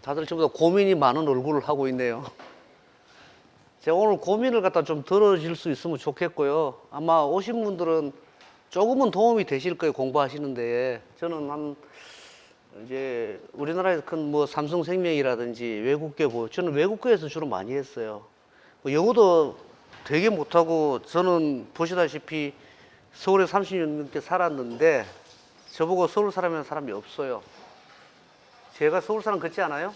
다들 전부 다 고민이 많은 얼굴을 하고 있네요. 제가 오늘 고민을 갖다 좀 들어줄 수 있으면 좋겠고요. 아마 오신 분들은 조금은 도움이 되실 거예요, 공부하시는데. 저는 이제 우리나라에서 큰 뭐 삼성생명이라든지 외국계 저는 외국계에서 주로 많이 했어요. 뭐 영어도 되게 못하고 저는 보시다시피 서울에 30년 넘게 살았는데 저보고 서울 사람이라는 사람이 없어요. 제가 서울 사람 같지 않아요?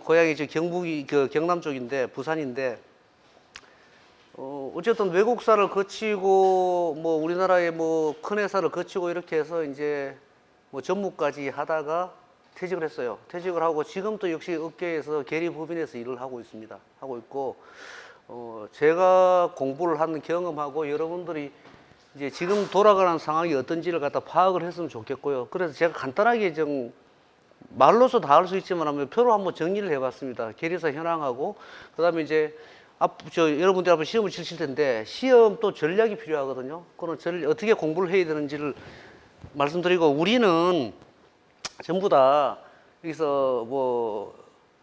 고향이 경북이 경남 쪽인데 부산인데 어쨌든 외국사를 거치고 뭐 우리나라의 뭐 큰 회사를 거치고 이렇게 해서 이제 뭐 전무까지 하다가 퇴직을 했어요. 퇴직을 하고 지금도 역시 업계에서 계리법인에서 일을 하고 있습니다. 하고 있고 제가 공부를 한 경험하고 여러분들이 이제 지금 돌아가는 상황이 어떤지를 갖다 파악을 했으면 좋겠고요. 그래서 제가 간단하게 좀 말로서 다 할 수 있지만 하면 표로 한번 정리를 해봤습니다. 계리사 현황하고 그다음에 이제 여러분들 앞에 시험을 치실 텐데 시험 또 전략이 필요하거든요. 그런 어떻게 공부를 해야 되는지를 말씀드리고 우리는 전부 다 여기서 뭐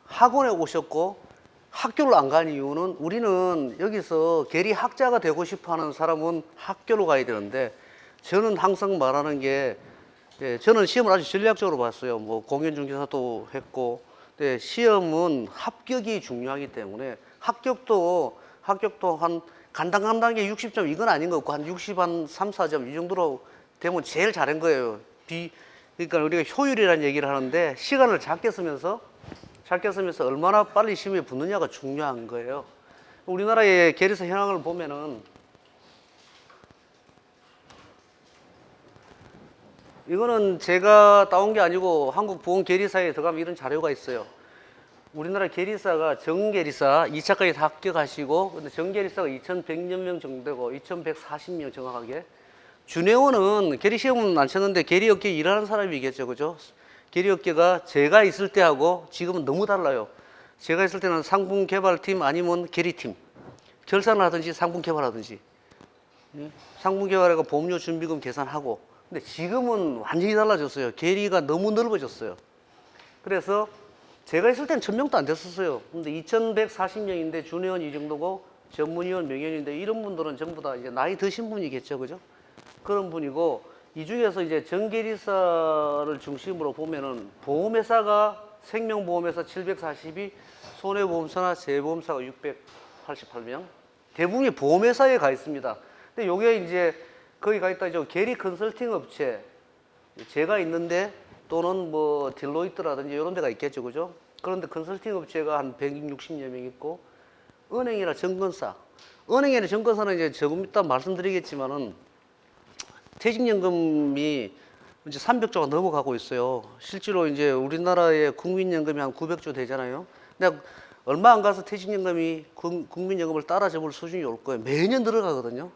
학원에 오셨고 학교를 안 간 이유는 우리는 여기서 계리학자가 되고 싶어 하는 사람은 학교로 가야 되는데 저는 항상 말하는 게 저는 시험을 아주 전략적으로 봤어요. 뭐 공연중개사도 했고 시험은 합격이 중요하기 때문에 합격도 한 간당간당하게 60점 이건 아닌 것 같고 한 60, 한 3, 4점 이 정도로 되면 제일 잘한 거예요. 그러니까 우리가 효율이라는 얘기를 하는데 시간을 작게 쓰면서 얼마나 빨리 시험에 붙느냐가 중요한 거예요. 우리나라의 계리사 현황을 보면은 이거는 제가 따온 게 아니고 한국보험계리사에 들어가면 이런 자료가 있어요. 우리나라 계리사가 정계리사 2차까지 다 합격하시고 근데 정계리사가 2,100여 명 정도 되고 2,140명 정확하게 준회원은 계리시험은 안 쳤는데 계리업계에 일하는 사람이겠죠. 그죠? 계리업계가 제가 있을 때하고 지금은 너무 달라요. 제가 있을 때는 상품개발팀 아니면 계리팀 결산을 하든지 상품개발하든지 상품개발하고 보험료 준비금 계산하고 근데 지금은 완전히 달라졌어요. 계리가 너무 넓어졌어요. 그래서 제가 있을 때는 1000명도 안 됐었어요. 근데 2140명인데 준회원 이 정도고 전문위원 명예인데 이런 분들은 전부 다 이제 나이 드신 분이겠죠. 그죠? 그런 분이고 이 중에서 이제 정계리사를 중심으로 보면은 보험회사가 생명보험회사 742, 손해보험사나 재보험사가 688명. 대부분이 보험회사에 가 있습니다. 근데 요게 이제 거기 가 있다 이제 계리 컨설팅 업체 제가 있는데 또는 뭐 딜로이트라든지 이런 데가 있겠죠. 그죠? 그런데 컨설팅 업체가 한 160여 명 있고 은행이나 증권사 은행이나 증권사는 이제 조금 이따 말씀드리겠지만은 퇴직연금이 이제 300조가 넘어가고 있어요. 실제로 이제 우리나라의 국민연금이 한 900조 되잖아요. 근데 얼마 안 가서 퇴직연금이 국민연금을 따라잡을 수준이 올 거예요. 매년 늘어가거든요.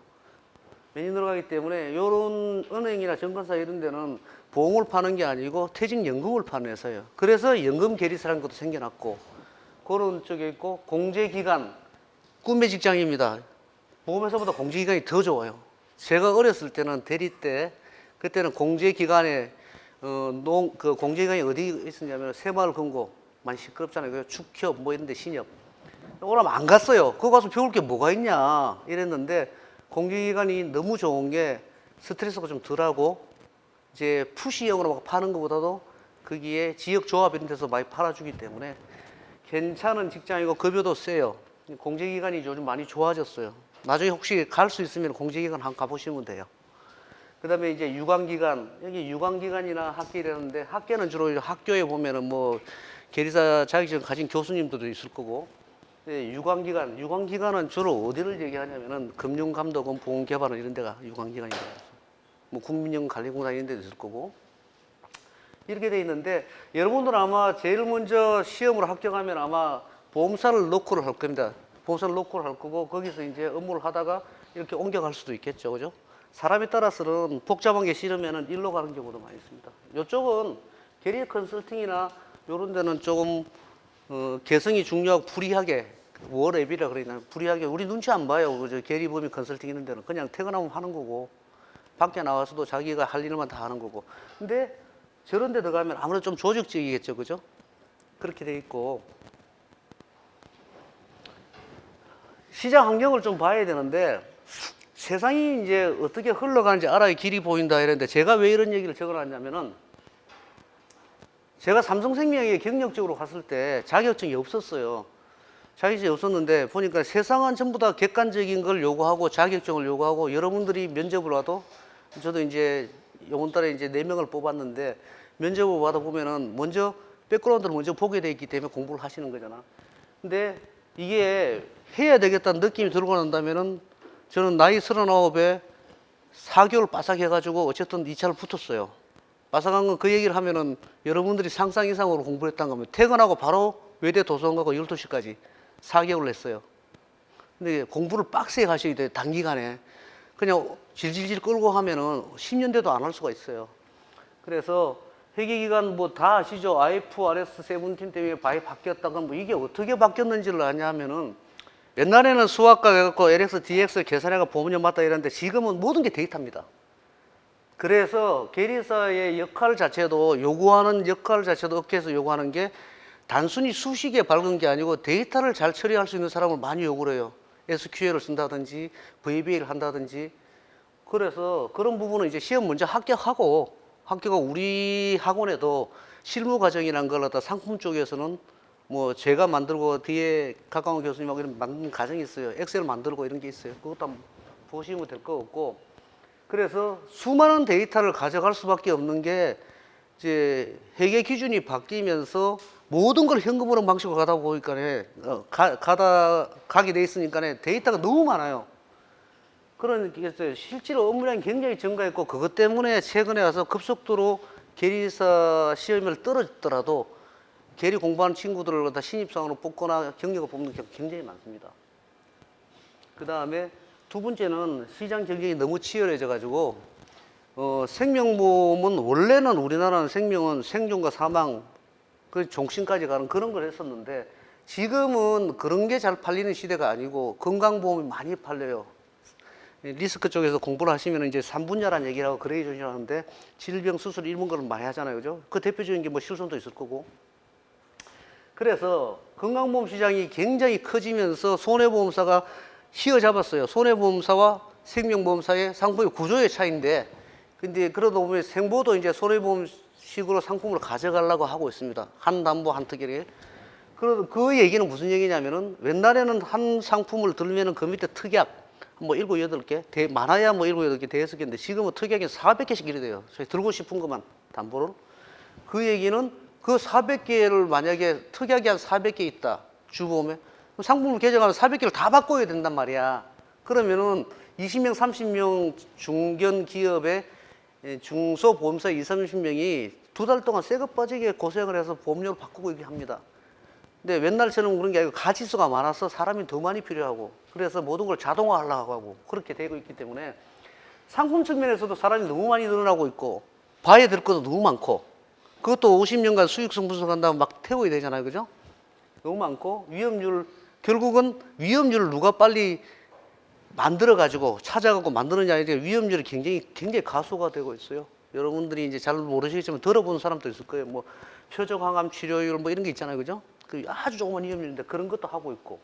매년 늘어가기 때문에 이런 은행이나 증권사 이런 데는 보험을 파는 게 아니고 퇴직연금을 파는 회사예요. 그래서 연금계리사라는 것도 생겨났고 그런 쪽에 있고 공제기간 꿈의 직장입니다. 보험회사보다 공제기간이 더 좋아요. 제가 어렸을 때는 대리 때 그때는 공제기간에 그 공제기간이 어디 있었냐면 새마을 금고 많이 시끄럽잖아요. 축협 뭐 이런 데 신협 오라면 안 갔어요. 거기 가서 배울 게 뭐가 있냐 이랬는데 공제기간이 너무 좋은 게 스트레스가 좀 덜하고 이제 푸시형으로 막 파는 것보다도 거기에 지역조합 이런 데서 많이 팔아주기 때문에 괜찮은 직장이고 급여도 세요. 공제기간이 요즘 많이 좋아졌어요. 나중에 혹시 갈 수 있으면 공제기간 한번 가보시면 돼요. 그 다음에 이제 유관기관, 여기 유관기관이나 학계라는데 학계는 주로 학교에 보면은 뭐 계리사 자격증 가진 교수님들도 있을 거고 유관기관은 주로 어디를 얘기하냐면은 금융감독원, 보험개발원 이런 데가 유관기관이라고 해요. 뭐 국민연금관리공단 이런 데도 있을 거고 이렇게 돼 있는데 여러분들은 아마 제일 먼저 시험으로 합격하면 아마 보험사를 놓고를 할 겁니다. 보험사를 놓고를 할 거고 거기서 이제 업무를 하다가 이렇게 옮겨갈 수도 있겠죠. 그죠? 사람에 따라서는 복잡한 게 싫으면은 일로 가는 경우도 많이 있습니다. 이쪽은 계리 컨설팅이나 이런 데는 조금 개성이 중요하고 불이하게 워랩이라 그러나 불이하게 우리 눈치 안 봐요. 그죠? 계리법인 컨설팅 있는 데는 그냥 퇴근하면 하는 거고 밖에 나와서도 자기가 할 일만 다 하는 거고 근데 저런 데 들어가면 아무래도 좀 조직적이겠죠, 그죠? 그렇게 돼 있고. 시장 환경을 좀 봐야 되는데, 세상이 이제 어떻게 흘러가는지 알아야 길이 보인다 이랬는데, 제가 왜 이런 얘기를 적어놨냐면은, 제가 삼성생명에 경력적으로 갔을 때 자격증이 없었어요. 자격증이 없었는데 보니까 세상은 전부 다 객관적인 걸 요구하고 자격증을 요구하고, 여러분들이 면접을 와도, 저도 이제 이번 달에 이제 4명을 뽑았는데, 면접을 받아 보면은 먼저 백그라운드를 먼저 보게 돼 있기 때문에 공부를 하시는 거잖아. 근데 이게 해야 되겠다는 느낌이 들고 난다면은, 저는 나이 39에 4개월 바싹 해가지고 어쨌든 2차를 붙었어요. 바삭한 건 그 얘기를 하면은 여러분들이 상상 이상으로 공부를 했다는 겁니다. 퇴근하고 바로 외대 도서관 가고 12시까지 4개월을 했어요. 근데 공부를 빡세게 하셔야 돼요, 단기간에. 그냥 질질질 끌고 하면은 10년 돼도 안 할 수가 있어요. 그래서 회계기간 뭐 다 아시죠? IFRS 17 때문에 많이 바뀌었다가 뭐 이게 어떻게 바뀌었는지를 아냐면은, 옛날에는 수학과 해갖고 LX, DX 계산해가 보면 맞다 이랬는데, 지금은 모든 게 데이터입니다. 그래서 계리사의 역할 자체도, 요구하는 역할 자체도 업계에서 요구하는 게 단순히 수식에 밝은 게 아니고 데이터를 잘 처리할 수 있는 사람을 많이 요구를 해요. SQL을 쓴다든지 VBA를 한다든지. 그래서 그런 부분은 이제 시험 문제 합격하고, 학교가 우리 학원에도 실무 과정이란 걸 갖다 상품 쪽에서는 뭐 제가 만들고 뒤에 가까운 교수님하고 이런 만든 과정이 있어요. 엑셀 만들고 이런 게 있어요. 그것도 한번 보시면 될 거 없고. 그래서 수많은 데이터를 가져갈 수밖에 없는 게, 이제 회계 기준이 바뀌면서 모든 걸 현금으로 방식으로 가다 보니까 가게 돼 있으니까 데이터가 너무 많아요. 그러니까 실제로 업무량이 굉장히 증가했고, 그것 때문에 최근에 와서 급속도로 계리사 시험을 떨어졌더라도 계리 공부하는 친구들을 갖다 신입사원으로 뽑거나 경력을 뽑는 경우가 굉장히 많습니다. 그 다음에 두 번째는 시장 경쟁이 너무 치열해져 가지고, 생명보험은 원래는 우리나라는 생명은 생존과 사망, 그 종신까지 가는 그런 걸 했었는데, 지금은 그런 게 잘 팔리는 시대가 아니고 건강보험이 많이 팔려요. 리스크 쪽에서 공부를 하시면 이제 3분야라는 얘기를 하고 그레이션이라고 하는데, 질병, 수술 이런 거를 많이 하잖아요, 그죠? 그 대표적인 게 뭐 실손도 있을 거고. 그래서 건강보험 시장이 굉장히 커지면서 손해보험사가 휘어잡았어요. 손해보험사와 생명보험사의 상품의 구조의 차이인데, 근데 그러다 보면 생보도 이제 손해보험식으로 상품을 가져가려고 하고 있습니다. 한 담보 한 특약에. 그 얘기는 무슨 얘기냐면은, 옛날에는 한 상품을 들면은 그 밑에 특약 뭐 7, 8개, 많아야 뭐 7, 8개, 6개인데, 지금은 특약이 400개씩 이래 돼요. 저희 들고 싶은 것만 담보를. 그 얘기는 그 400개를 만약에 특약이 한 400개 있다, 주보험에. 상품을 개정하면 400개를 다 바꿔야 된단 말이야. 그러면은 20명, 30명 중견 기업의 중소보험사 20, 30명이 2달 동안 새것 빠지게 고생을 해서 보험료를 바꾸고 이렇게 합니다. 근데 옛날처럼 그런 게 아니고 가지수가 많아서 사람이 더 많이 필요하고, 그래서 모든 걸 자동화하려고 하고 그렇게 되고 있기 때문에 상품 측면에서도 사람이 너무 많이 늘어나고 있고, 봐야 될 것도 너무 많고, 그것도 50년간 수익성 분석한다면 막 태워야 되잖아요, 그죠? 너무 많고, 위험률, 결국은 위험률을 누가 빨리 만들어가지고 찾아가고 만드느냐, 이제 위험률이 굉장히 가수가 되고 있어요. 여러분들이 이제 잘 모르시겠지만 들어본 사람도 있을 거예요. 뭐 표적항암 치료율 뭐 이런 게 있잖아요, 그죠? 그 아주 조그만 위험률인데 그런 것도 하고 있고.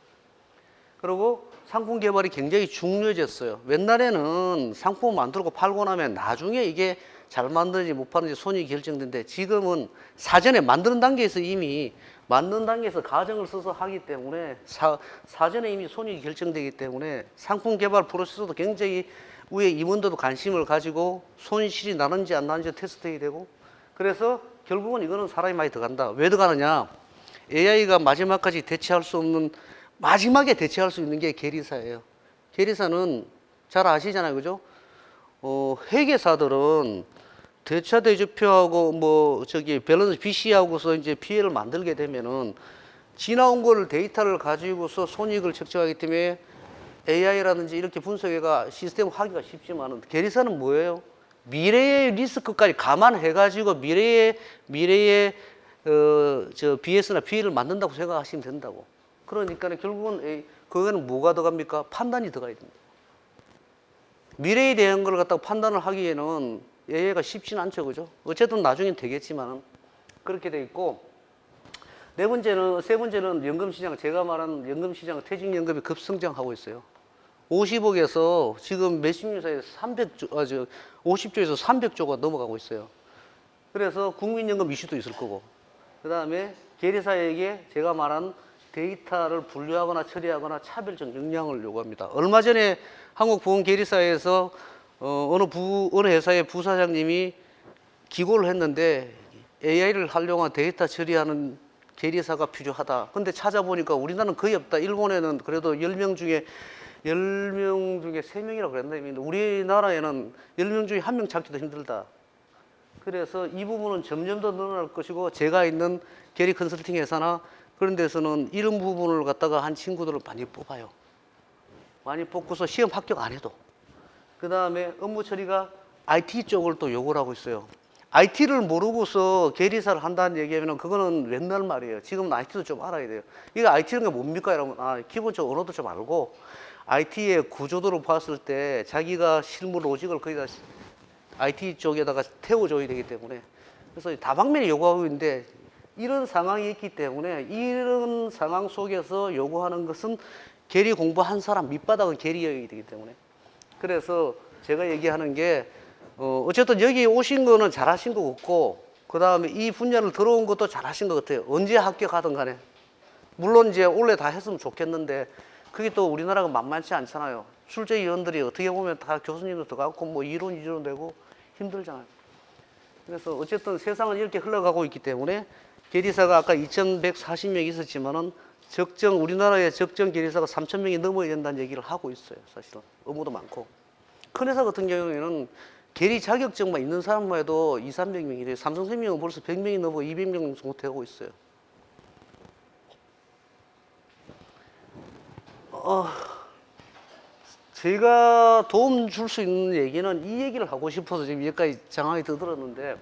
그리고 상품 개발이 굉장히 중요해졌어요. 옛날에는 상품을 만들고 팔고 나면 나중에 이게 잘 만드는지 못 파는지 손익이 결정되는데, 지금은 사전에 만드는 단계에서 이미 만드는 단계에서 가정을 써서 하기 때문에 사전에 이미 손익이 결정되기 때문에 상품 개발 프로세스도 굉장히 위에 임원들도 관심을 가지고 손실이 나는지 안 나는지 테스트해야 되고, 그래서 결국은 이거는 사람이 많이 들어간다. 왜 들어가느냐? AI가 마지막까지 대체할 수 없는, 마지막에 대체할 수 있는 게 계리사예요. 계리사는 잘 아시잖아요, 그죠? 회계사들은 대차 대조표하고 뭐 밸런스 BC하고서 이제 PL을 만들게 되면은 지나온 거를 데이터를 가지고서 손익을 책정하기 때문에 AI라든지 이렇게 분석해가 시스템을 하기가 쉽지만은, 계리사는 뭐예요? 미래의 리스크까지 감안해 가지고 미래의 BS나 PL을 만든다고 생각하시면 된다고. 그러니까 결국은 그거는 뭐가 들어갑니까? 판단이 들어가야 됩니다. 미래에 대한 걸 갖다가 판단을 하기에는 AI가 쉽지는 않죠, 그죠? 어쨌든 나중엔 되겠지만은 그렇게 돼 있고, 세 번째는 연금시장. 제가 말한 연금시장, 퇴직연금이 급성장하고 있어요. 50억에서 지금 몇십 년 사이에 50조에서 300조가 넘어가고 있어요. 그래서 국민연금 이슈도 있을 거고, 그 다음에 계리사에게 제가 말한 데이터를 분류하거나 처리하거나 차별적 역량을 요구합니다. 얼마 전에 한국보험계리사에서 어느 회사의 부사장님이 기고를 했는데 AI를 활용한 데이터 처리하는 계리사가 필요하다. 근데 찾아보니까 우리나라는 거의 없다. 일본에는 그래도 10명 중에 3명이라고 그랬는데 우리나라에는 10명 중에 1명 찾기도 힘들다. 그래서 이 부분은 점점 더 늘어날 것이고, 제가 있는 계리 컨설팅 회사나 그런 데서는 이런 부분을 갖다가 한 친구들을 많이 뽑아요. 많이 뽑고서 시험 합격 안 해도. 그 다음에 업무 처리가 IT 쪽을 또 요구를 하고 있어요. IT를 모르고서 계리사를 한다는 얘기하면 그거는 옛날 말이에요. 지금은 IT도 좀 알아야 돼요. 이게 IT는 게 뭡니까? 여러분, 기본적으로 언어도 좀 알고, IT의 구조도를 봤을 때 자기가 실무 로직을 거기다 IT 쪽에다가 태워줘야 되기 때문에, 그래서 다방면이 요구하고 있는데, 이런 상황이 있기 때문에 이런 상황 속에서 요구하는 것은 계리 공부한 사람, 밑바닥은 계리여야 되기 때문에, 그래서 제가 얘기하는 게 어쨌든 여기 오신 거는 잘하신 거 같고, 그 다음에 이 분야를 들어온 것도 잘하신 것 같아요. 언제 합격하든 간에. 물론 이제 원래 다 했으면 좋겠는데 그게 또 우리나라가 만만치 않잖아요. 출제위원들이 어떻게 보면 다 교수님도 들어가고 뭐 이론 되고 힘들잖아요. 그래서 어쨌든 세상은 이렇게 흘러가고 있기 때문에 계리사가 아까 2,140명 있었지만은 우리나라의 적정 계리사가 3,000명이 넘어야 된다는 얘기를 하고 있어요. 사실은 업무도 많고. 큰 회사 같은 경우에는 계리 자격증만 있는 사람만 해도 200~300명이 돼요. 삼성생명은 벌써 100명이 넘어 200명 정도 되고 있어요. 제가 도움 줄 수 있는 얘기는 이 얘기를 하고 싶어서 지금 여기까지 장황히 떠들었는데,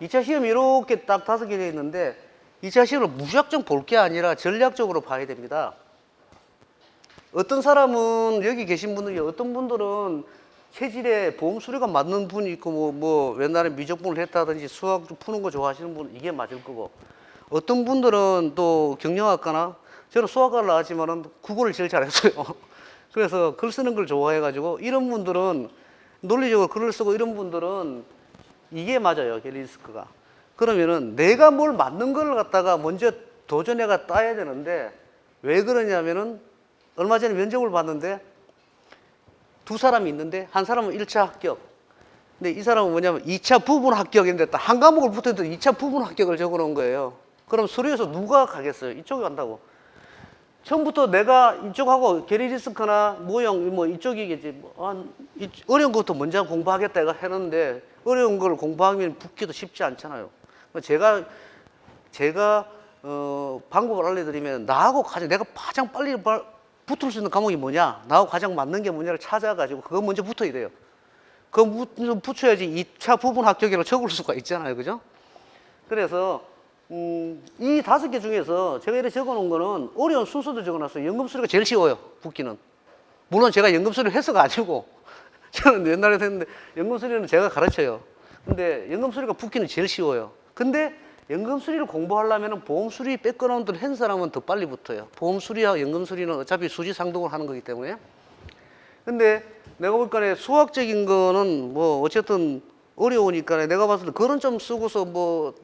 2차 시험 이렇게 딱 5개 되어 있는데 2차 시험을 무작정 볼 게 아니라 전략적으로 봐야 됩니다. 어떤 사람은, 여기 계신 분들이 어떤 분들은 체질에 보험 수료가 맞는 분이 있고 뭐 옛날에 미적분을 했다든지 수학 좀 푸는 거 좋아하시는 분은 이게 맞을 거고, 어떤 분들은 또 경영학과나, 저는 수학과를 나왔지만은 국어를 제일 잘했어요. 그래서 글 쓰는 걸 좋아해가지고 이런 분들은 논리적으로 글을 쓰고, 이런 분들은 이게 맞아요, 계리리스크가. 그러면은 내가 뭘 맞는 걸 갖다가 먼저 도전해가 따야 되는데, 왜 그러냐면은 얼마 전에 면접을 봤는데 두 사람이 있는데 한 사람은 1차 합격, 근데 이 사람은 뭐냐면 2차 부분 합격인데 딱 한 과목을 붙어도 2차 부분 합격을 적어 놓은 거예요. 그럼 수료해서 누가 가겠어요? 이쪽이 간다고. 처음부터 내가 이쪽하고 계리리스크나 모형 뭐 이쪽이겠지, 어려운 것부터 먼저 공부하겠다 이거 했는데 어려운 걸 공부하면 붙기도 쉽지 않잖아요. 제가 방법을 알려드리면, 내가 가장 빨리 붙을 수 있는 과목이 뭐냐, 나하고 가장 맞는 게 뭐냐를 찾아가지고 그거 먼저 붙어야 돼요. 그거 붙여야지 2차 부분 합격이라고 적을 수가 있잖아요, 그죠? 그래서 이 5개 중에서 제가 이렇게 적어놓은 거는 어려운 순서도 적어놨어요. 연금수리가 제일 쉬워요, 붙기는. 물론 제가 연금수리를 해서가 아니고 저는 옛날에 했는데 연금수리는 제가 가르쳐요. 근데 연금수리가 붙기는 제일 쉬워요. 근데 연금수리를 공부하려면 보험수리 백그라운드를 한 사람은 더 빨리 붙어요. 보험수리와 연금수리는 어차피 수지상동을 하는 거기 때문에. 근데 내가 볼 때 수학적인 거는 뭐 어쨌든 어려우니까 내가 봤을 때 글은 좀 쓰고서 뭐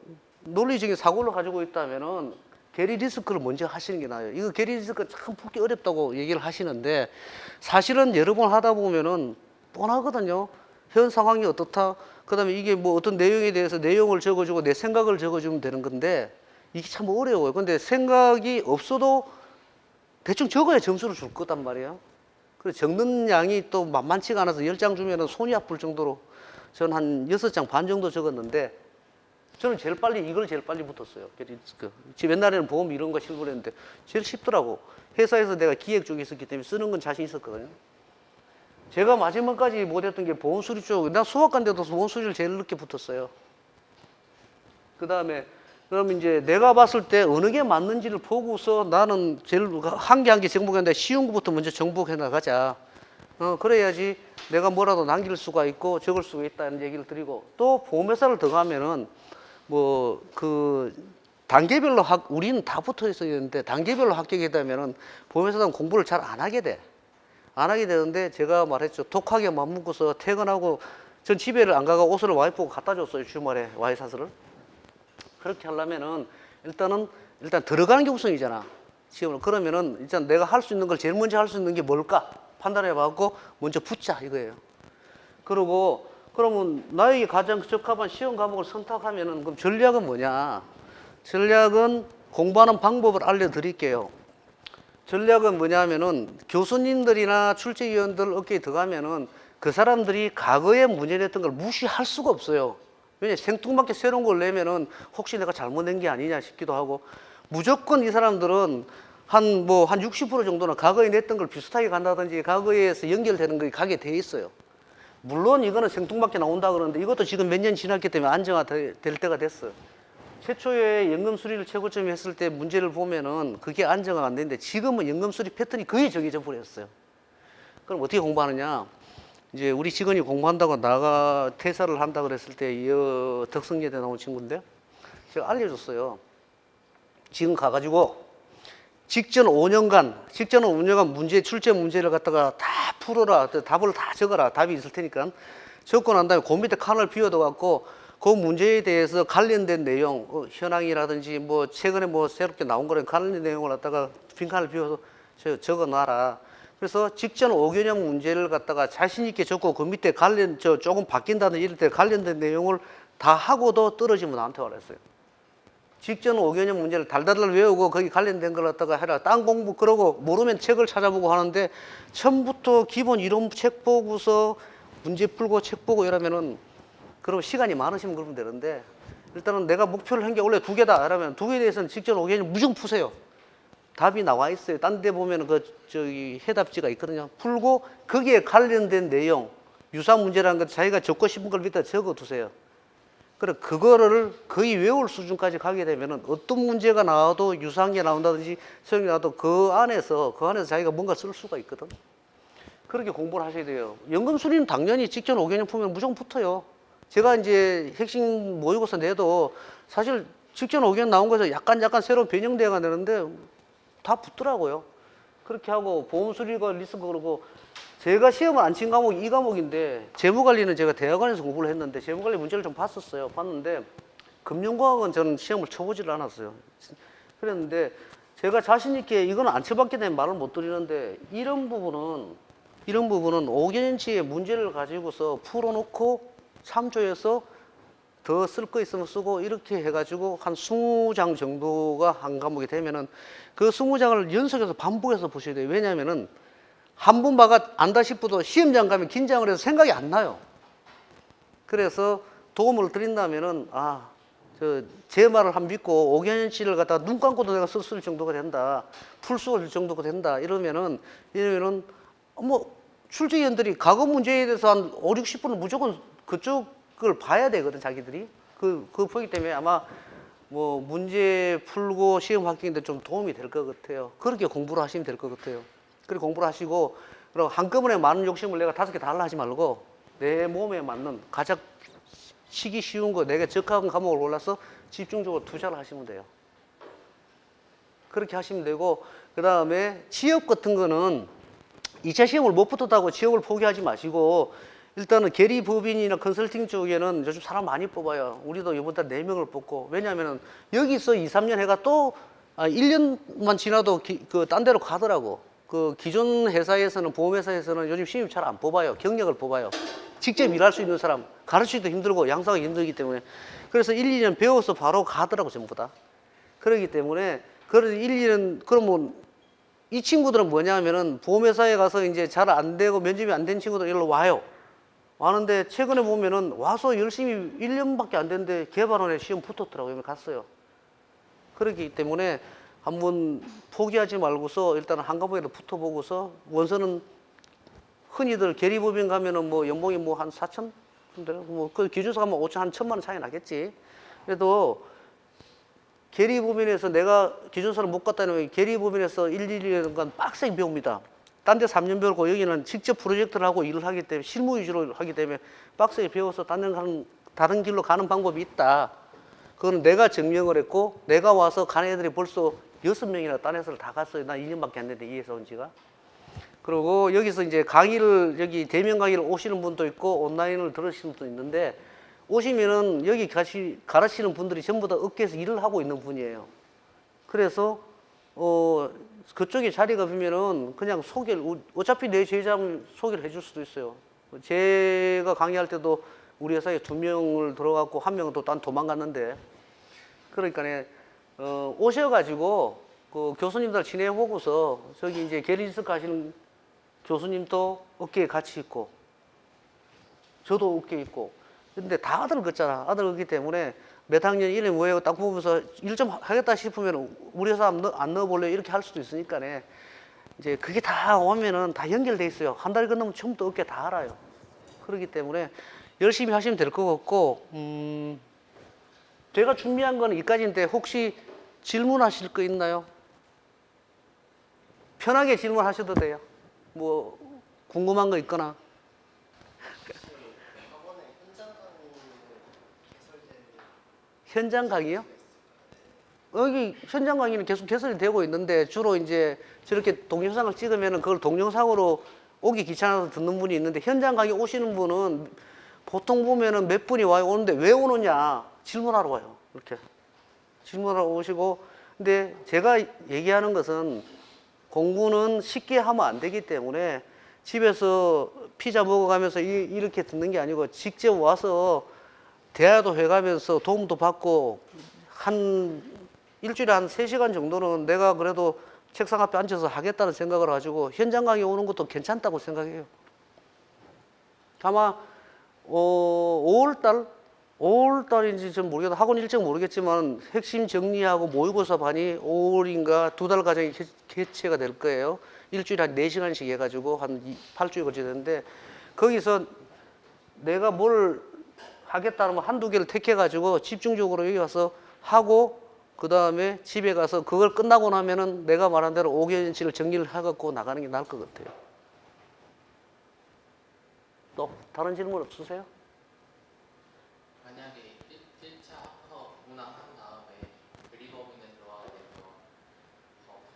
논리적인 사고를 가지고 있다면은 계리리스크를 먼저 하시는 게 나아요. 이거 계리리스크 참 붙기 어렵다고 얘기를 하시는데, 사실은 여러 번 하다 보면은 뻔하거든요. 현 상황이 어떻다, 그 다음에 이게 뭐 어떤 내용에 대해서 내용을 적어주고 내 생각을 적어주면 되는 건데, 이게 참 어려워요. 근데 생각이 없어도 대충 적어야 점수를 줄 거단 말이에요. 그래서 적는 양이 또 만만치가 않아서 10장 주면은 손이 아플 정도로 저는 한 6장 반 정도 적었는데, 저는 이걸 제일 빨리 붙었어요. 지금 옛날에는 보험 이런 거 실버했는데 제일 쉽더라고. 회사에서 내가 기획 쪽에 있었기 때문에 쓰는 건 자신 있었거든요. 제가 마지막까지 못했던 게 보험수리 쪽. 나 수학과인데도 보험수리를 제일 늦게 붙었어요. 그럼 이제 내가 봤을 때 어느 게 맞는지를 보고서 나는 제일 한 개 한 개 정복했는데 쉬운 것부터 먼저 정복해 나가자. 그래야지 내가 뭐라도 남길 수가 있고 적을 수가 있다는 얘기를 드리고, 또 보험회사를 들어가면은 뭐 그 단계별로 우리는 다 붙어 있어야 되는데 단계별로 합격이 되면은 보험회사는 공부를 잘 안 하게 돼. 안 하게 되는데, 제가 말했죠. 독하게 맘먹고서 퇴근하고 전 집에를 안 가고 옷을 와이프가 갖다 줬어요. 주말에 와이셔츠를. 그렇게 하려면은 일단 들어가는 게 우선이잖아. 시험을. 그러면은 일단 내가 할 수 있는 걸 제일 먼저 할 수 있는 게 뭘까? 판단해 봐갖고 먼저 붙자 이거예요. 그러고 그러면 나에게 가장 적합한 시험 과목을 선택하면은 그럼 전략은 뭐냐? 전략은 공부하는 방법을 알려드릴게요. 전략은 뭐냐면은 교수님들이나 출제위원들 어깨에 들어가면은 그 사람들이 과거에 문제 냈던 걸 무시할 수가 없어요. 왜냐, 생뚱맞게 새로운 걸 내면은 혹시 내가 잘못 낸 게 아니냐 싶기도 하고, 무조건 이 사람들은 한 60% 정도는 과거에 냈던 걸 비슷하게 간다든지 과거에서 연결되는 게 가게 돼 있어요. 물론 이거는 생뚱맞게 나온다 그러는데 이것도 지금 몇 년 지났기 때문에 안정화될 때가 됐어요. 최초에 연금 수리를 최고점이 했을 때 문제를 보면은 그게 안정화가 안 되는데, 지금은 연금 수리 패턴이 거의 정해져 버렸어요. 그럼 어떻게 공부하느냐? 이제 우리 직원이 공부한다고 나가 퇴사를 한다 그랬을 때 이 덕성여대 나온 친구인데 제가 알려줬어요. 지금 가가지고 직전 5년간 문제, 출제 문제를 갖다가 다 풀어라. 답을 다 적어라. 답이 있을 테니까. 적고 난 다음에 그 밑에 칸을 비워둬 갖고 그 문제에 대해서 관련된 내용, 현황이라든지 뭐 최근에 뭐 새롭게 나온 거랑 관련된 내용을 갖다가 빈칸을 비워서 적어 놔라. 그래서 직전 5개년 문제를 갖다가 자신 있게 적고 그 밑에 조금 바뀐다든지 이럴 때 관련된 내용을 다 하고도 떨어지면 나한테 와라 했어요. 직전 5개년 문제를 달달달 외우고 거기 관련된 걸 갖다가 해라. 딴 공부 그러고 모르면 책을 찾아보고 하는데, 처음부터 기본 이론 책 보고서 문제 풀고 책 보고 이러면은, 그럼 시간이 많으시면 그러면 되는데, 일단은 내가 목표를 한 게 원래 2개다 이러면 2개에 대해서는 직전 5개년 무조건 푸세요. 답이 나와 있어요. 딴 데 보면은 해답지가 있거든요. 풀고 거기에 관련된 내용, 유사 문제라는 것 자기가 적고 싶은 걸 밑에 적어 두세요. 그래, 그거를 거의 외울 수준까지 가게 되면은 어떤 문제가 나와도 유사한 게 나온다든지 소형이 나와도 그 안에서 자기가 뭔가 쓸 수가 있거든. 그렇게 공부를 하셔야 돼요. 연금 수리는 당연히 직전 5개년 풀면 무조건 붙어요. 제가 이제 핵심 모의고사 내도 사실 직전 5개년 나온 거에서 약간 새로운 변형대가 되는데 다 붙더라고요. 그렇게 하고 보험 수리가 리스크 그러고, 제가 시험을 안 친 과목이 이 과목인데, 재무관리는 제가 대학원에서 공부를 했는데 재무관리 문제를 좀 봤는데 금융과학은 저는 시험을 쳐보질 않았어요. 그랬는데 제가 자신 있게 이거는 안 쳐봤기 때문에 말을 못 드리는데, 이런 부분은 5개년치의 문제를 가지고서 풀어놓고 참조해서 더 쓸 거 있으면 쓰고 이렇게 해가지고 한 20장 정도가 한 과목이 되면은 그 20장을 연속해서 반복해서 보셔야 돼요. 왜냐하면은 한 번 봐가 안다 싶어도 시험장 가면 긴장을 해서 생각이 안 나요. 그래서 도움을 드린다면은 제 말을 한 믿고 5개년치를 갖다가 눈 감고도 내가 쓸 정도가 된다, 풀 수 있을 정도가 된다 이러면은 뭐 출제위원들이 과거 문제에 대해서 한 5, 60분은 무조건 그쪽을 봐야 되거든, 자기들이. 그거 보기 때문에 아마 뭐 문제 풀고 시험 합격인데 좀 도움이 될 것 같아요. 그렇게 공부를 하시면 될 것 같아요. 그렇게 공부를 하시고, 그리고 한꺼번에 많은 욕심을 내가 5개 다 하려 하지 말고 내 몸에 맞는 가장 치기 쉬운 거, 내가 적합한 과목을 골라서 집중적으로 투자를 하시면 돼요. 그렇게 하시면 되고, 그 다음에 취업 같은 거는 2차 시험을 못 붙었다고 취업을 포기하지 마시고, 일단은 계리법인이나 컨설팅 쪽에는 요즘 사람 많이 뽑아요. 우리도 이번 달 4명을 뽑고, 왜냐하면 여기서 2, 3년 해가 또 1년만 지나도 딴 데로 가더라고. 그 기존 회사에서는, 보험회사에서는 요즘 신입 잘 안 뽑아요. 경력을 뽑아요. 직접 일할 수 있는 사람, 가르치기도 힘들고 양성하기 힘들기 때문에. 그래서 1, 2년 배워서 바로 가더라고, 전부 다. 그렇기 때문에, 그래서 1, 2년, 그러면 이 친구들은 뭐냐면은 보험회사에 가서 이제 잘 안 되고 면접이 안 된 친구들 일로 와요. 왔는데 최근에 보면은 와서 열심히 1년밖에 안 됐는데 개발원에 시험 붙었더라고요. 갔어요. 그렇기 때문에 한번 포기하지 말고서 일단 한 과목에도 붙어보고서, 원서는 흔히들 계리법인 가면은 뭐 연봉이 뭐 한 4천? 뭐 그 기준서 가면 5천, 한 1,000만 원 차이 나겠지. 그래도 계리법인에서 내가 기준서를 못 갔다면 계리법인에서 1, 2년간 빡세게 배웁니다. 딴 데 3년 배우고 여기는 직접 프로젝트를 하고 일을 하기 때문에 실무 위주로 하기 때문에 빡세게 배워서 다른 길로 가는 방법이 있다. 그거는 내가 증명을 했고 내가 와서 간 애들이 벌써 6명이나 딴 회사를 다 갔어요. 나 2년밖에 안 됐는데 이 회사 온 지가. 그리고 여기서 이제 강의를 여기 대면 강의를 오시는 분도 있고 온라인을 들으시는 분도 있는데 오시면은 여기 가르치는 분들이 전부 다 업계에서 일을 하고 있는 분이에요. 그래서 그쪽에 자리가 비면은 그냥 어차피 내 제자면 소개를 해줄 수도 있어요. 제가 강의할 때도 우리 회사에 2명을 들어갔고 1명은 또 딴 도망갔는데 그러니까 오셔가지고 그 교수님들 지내보고서 저기 이제 게리지스크 하시는 교수님도 어깨에 같이 있고 저도 어깨에 있고 근데 다 아들 걷잖아. 아들 걷기 때문에 몇 학년 이름이 뭐예요? 딱 보면서 일 좀 하겠다 싶으면 우리 회사 안 넣어볼래? 이렇게 할 수도 있으니까네. 이제 그게 다 오면은 다 연결돼 있어요. 한 달 건너면 처음부터 어깨 다 알아요. 그렇기 때문에 열심히 하시면 될 것 같고, 제가 준비한 거는 여기까지인데 혹시 질문하실 거 있나요? 편하게 질문하셔도 돼요. 뭐 궁금한 거 있거나. 현장 강의요? 여기 현장 강의는 계속 개설이 되고 있는데 주로 이제 저렇게 동영상을 찍으면 그걸 동영상으로 오기 귀찮아서 듣는 분이 있는데 현장 강의 오시는 분은 보통 보면은 몇 분이 와요. 오는데 왜 오느냐? 질문하러 와요. 이렇게. 질문하러 오시고 근데 제가 얘기하는 것은 공부는 쉽게 하면 안 되기 때문에 집에서 피자 먹어가면서 이렇게 듣는 게 아니고 직접 와서 대화도 해가면서 도움도 받고 일주일에 한 3시간 정도는 내가 그래도 책상 앞에 앉아서 하겠다는 생각을 가지고 현장 강의 오는 것도 괜찮다고 생각해요. 아마 5월달인지 좀 모르겠다. 학원 일정 모르겠지만 핵심 정리하고 모의고사 반이 5월인가 2달 과정이 개최가 될 거예요. 일주일에 한 4시간씩 해가지고 한 8주에 걸치는데 거기서 내가 뭘 하겠다는 거 한두 개를 택해가지고 집중적으로 여기 와서 하고 그 다음에 집에 가서 그걸 끝나고 나면은 내가 말한 대로 5개년치를 정리를 해갖고 나가는 게 나을 것 같아요. 또 다른 질문 없으세요? 만약에 1차 합터 공부한 다음에 대리법인에 들어가게 되면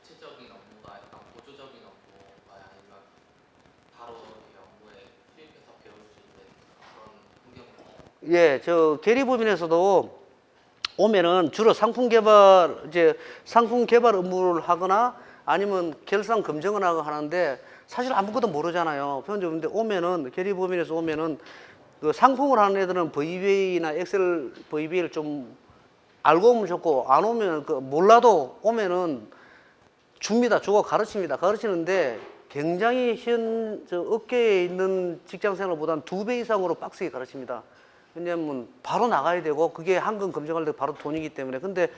구체적인 업무가 약간 보조적인 업무가 아니면 바로 이 업무에 투입해서 배울 수 있는 그런 환경이 예, 저 계리법인에서도 오면은 주로 상품 개발 업무를 하거나 아니면 결산 검증을 하는데 사실 아무것도 모르잖아요. 편집인데 오면은 계리법인에서 오면은 그 상품을 하는 애들은 VBA나 엑셀 VBA를 좀 알고 오면 좋고 안 오면 몰라도 오면은 줍니다. 주고 가르칩니다. 가르치는데 굉장히 저 업계에 있는 직장 생활보다는 2배 이상으로 빡세게 가르칩니다. 왜냐면 바로 나가야 되고 그게 한건 검증할 때 바로 돈이기 때문에. 근데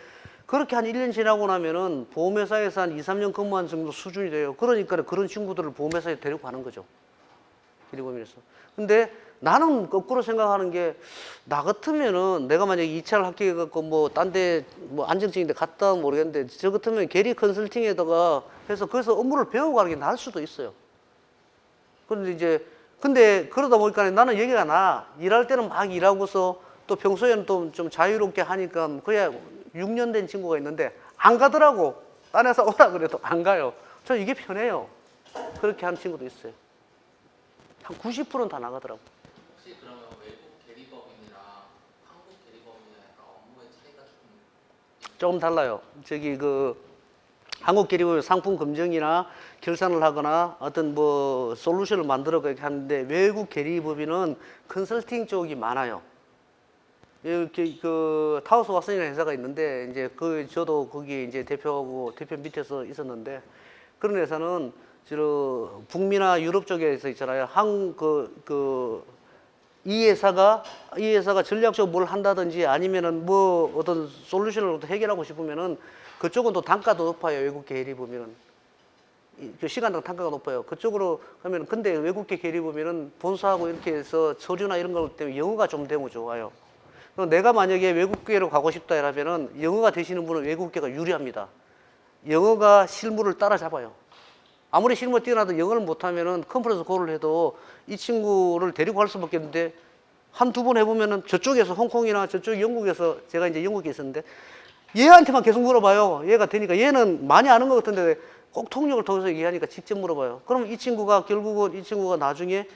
그렇게 한 1년 지나고 나면은 보험회사에서 한 2, 3년 근무한 정도 수준이 돼요. 그러니까 그런 친구들을 보험회사에 데리고 가는 거죠. 계리법인에서. 근데 나는 거꾸로 생각하는 게 나 같으면은 내가 만약에 2차를 합격해갖고 뭐 딴 데 뭐 안정적인 데 갔다 오면 모르겠는데 저 같으면 계리 컨설팅에다가 해서 거기서 업무를 배우고 가는 게 나을 수도 있어요. 근데 그러다 보니까 나는 여기가 나. 일할 때는 막 일하고서 또 평소에는 또 좀 자유롭게 하니까 그냥 6년 된 친구가 있는데 안 가더라고. 딴 회사 오라 그래도 안 가요. 저 이게 편해요. 그렇게 하는 친구도 있어요. 한 90%는 다 나가더라고. 혹시 그러면 외국 대리법인이랑 한국 대리법인이랑 약간 업무의 차이가 조금 달라요. 한국 계리법인 상품 검증이나 결산을 하거나 어떤 뭐 솔루션을 만들어 그렇게 하는데 외국 계리법인은 컨설팅 쪽이 많아요. 이렇게 타우스 왓슨이라는 회사가 있는데 이제 저도 거기 이제 대표 밑에서 있었는데 그런 회사는 북미나 유럽 쪽에서 있잖아요. 이 회사가 전략적으로 뭘 한다든지 아니면은 뭐 어떤 솔루션을 해결하고 싶으면은 그쪽은 또 단가도 높아요. 외국 계리 보면은 시간당 단가가 높아요. 그쪽으로 가면 근데 외국계 계리 보면은 본사하고 이렇게 해서 서류나 이런 것 때문에 영어가 좀 되면 좋아요. 내가 만약에 외국계로 가고 싶다 이러면은 영어가 되시는 분은 외국계가 유리합니다. 영어가 실무를 따라잡아요. 아무리 실무 뛰어나도 영어를 못하면은 컨퍼런스 콜을 해도 이 친구를 데리고 갈 수밖에 없는데 한두 번 해보면은 저쪽에서 홍콩이나 저쪽 영국에서 제가 이제 영국에 있었는데 얘한테만 계속 물어봐요. 얘가 되니까 얘는 많이 아는 것 같은데 꼭 통역을 통해서 얘기하니까 직접 물어봐요. 그럼 이 친구가 결국은 이 친구가 나중에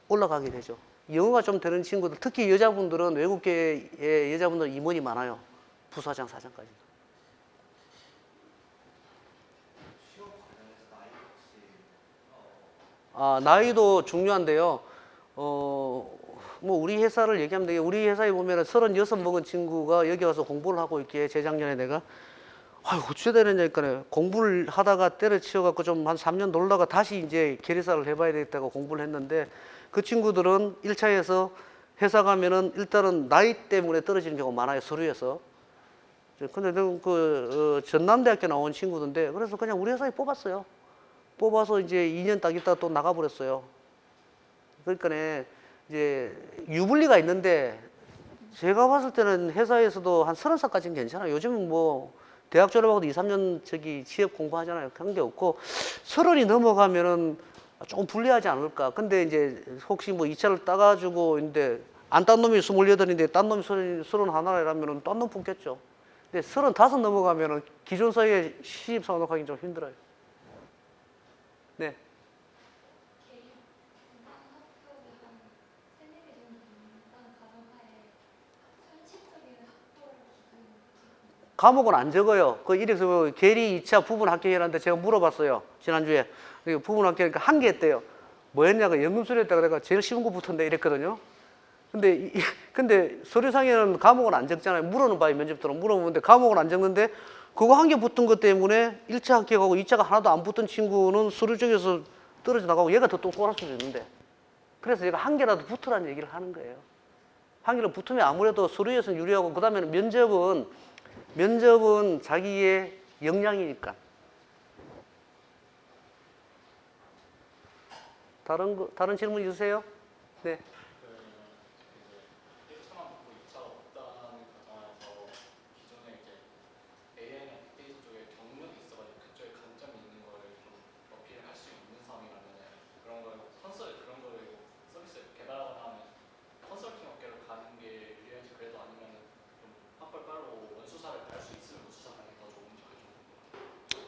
올라가게 되죠. 영어가 좀 되는 친구들, 특히 여자분들은 외국계의 여자분들 임원이 많아요. 부사장, 사장까지. 나이도 중요한데요. 뭐 우리 회사를 얘기하면 되게 우리 회사에 보면은 36 먹은 친구가 여기 와서 공부를 하고 있기에 재작년에 내가 어찌 되느냐니까 공부를 하다가 때려치워갖고 좀 한 3년 놀다가 다시 이제 계리사를 해봐야 되겠다고 공부를 했는데 그 친구들은 1차에서 회사 가면은 일단은 나이 때문에 떨어지는 경우가 많아요. 서류에서. 근데 전남대학교 나온 친구들인데 그래서 그냥 우리 회사에 뽑았어요. 뽑아서 이제 2년 딱 있다가 또 나가버렸어요. 그러니까 이제 유불리가 있는데 제가 봤을 때는 회사에서도 한 30살까지는 괜찮아요. 요즘은 뭐 대학 졸업하고도 2, 3년 취업 공부하잖아요. 그런 게 없고 30이 넘어가면은 조금 불리하지 않을까. 근데 이제 혹시 뭐 2차를 따가지고 있는데 안 딴 놈이 28인데 딴 놈이 31이라면은 딴 놈 뽑겠죠. 근데 35 넘어가면은 기존 사회에 시집 상독하기 좀 힘들어요. 네. 과목은 안 적어요. 이래서 계리 2차 부분 합격이라는데 제가 물어봤어요. 지난주에. 부분 합격이니까 한 개 했대요. 뭐 했냐고 연금술이 했다가 내가 제일 쉬운 거 붙었네 이랬거든요. 근데 서류상에는 과목은 안 적잖아요. 물어는 봐요. 면접들은 물어보는데 과목은 안 적는데 그거 한 개 붙은 것 때문에 1차 합격하고 2차가 하나도 안 붙은 친구는 서류 쪽에서 떨어져 나가고 얘가 더 똑똑할 수도 있는데 그래서 제가 한 개라도 붙으라는 얘기를 하는 거예요. 한 개를 붙으면 아무래도 서류에서는 유리하고 그 다음에는 면접은 자기의 역량이니까. 다른 질문 있으세요? 네.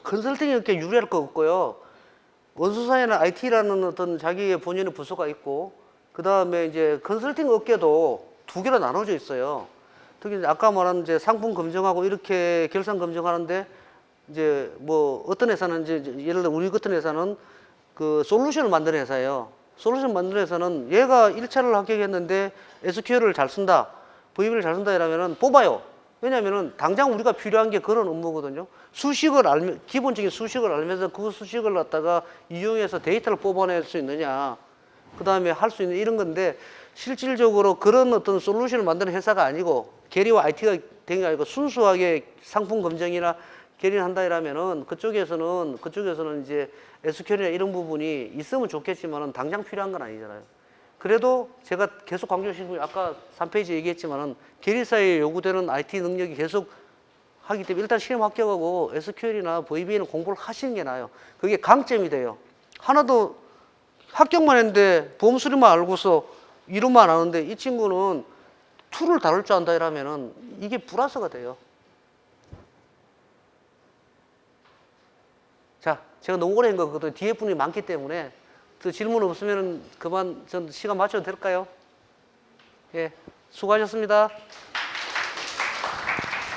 컨설팅이 그렇게 유리할 거 없고요. 원수사에는 IT라는 어떤 자기의 본연의 부서가 있고, 그 다음에 이제 컨설팅 업계도 두 개로 나눠져 있어요. 특히 아까 말한 이제 상품 검증하고 이렇게 결산 검증하는데, 이제 뭐 어떤 회사는 이제 예를 들어 우리 같은 회사는 그 솔루션을 만드는 회사예요. 솔루션 만드는 회사는 얘가 1차를 합격했는데 SQL을 잘 쓴다, VB를 잘 쓴다 이러면은 뽑아요. 왜냐면은 당장 우리가 필요한 게 그런 업무거든요. 기본적인 수식을 알면서 그 수식을 갖다가 이용해서 데이터를 뽑아낼 수 있느냐, 그 다음에 할 수 있는 이런 건데, 실질적으로 그런 어떤 솔루션을 만드는 회사가 아니고 계리와 IT가 된 게 아니고 순수하게 상품 검증이나 계리를 한다 이러면은 그쪽에서는 이제 SQL이나 이런 부분이 있으면 좋겠지만은 당장 필요한 건 아니잖아요. 그래도 제가 계속 강조하신 분 아까 3페이지 얘기했지만은 계리사에 요구되는 IT 능력이 계속 하기 때문에 일단 시험 합격하고 SQL이나 VBA는 공부를 하시는 게 나아요. 그게 강점이 돼요. 하나도 합격만 했는데 보험 수리만 알고서 이론만 아는데 이 친구는 툴을 다룰 줄 안다 이러면은 이게 플러스가 돼요. 자, 제가 너무 오래 한 거거든요. 뒤에 분이 많기 때문에 또 질문 없으면 그만 전 시간 맞춰도 될까요? 예, 수고하셨습니다.